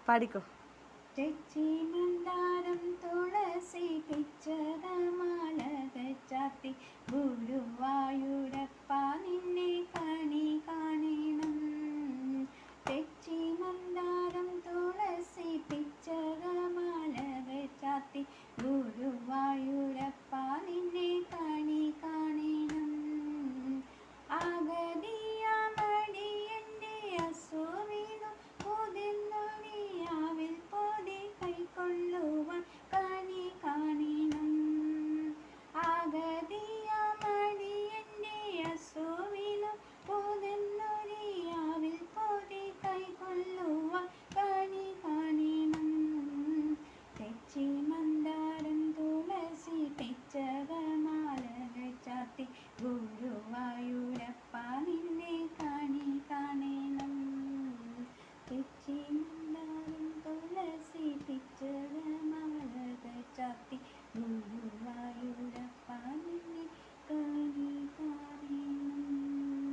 പാടിക്കോ. തെച്ചി മന്ദാരം തുളസി പിച്ചകമാലക ചാത്തി ഗുരുവായൂരപ്പ നിന്നെ കണി കാണണം. തെച്ചി മന്ദാരം തുളസി പിച്ചകമാലക ചാത്തി ഗുരുവായൂരപ്പ നിന്നെ കണി കാണണം. ആഗതിയാമടിയന്റെ അസുവിനു പുതിന്നൊരിയാവിൽ പൊതി കൈക്കൊള്ളുവാൻ കണി കാണണം. ആഗതിയാമടിയന്റെ അസുവിനു പുതിന്നൊരിയാവിൽ പൊതി കൈക്കൊള്ളുവാൻ കണി കാണണം. തെച്ചി മന്ദാരം തുളസി പിച്ചകമാലക ചാത്തി ഗുരുവായൂരപ്പ നിന്നെ കണി കാണണം. തെച്ചി മന്ദാരം തുളസി പിച്ചകമാലക ചാത്തി ഗുരുവായൂരപ്പ നിന്നെ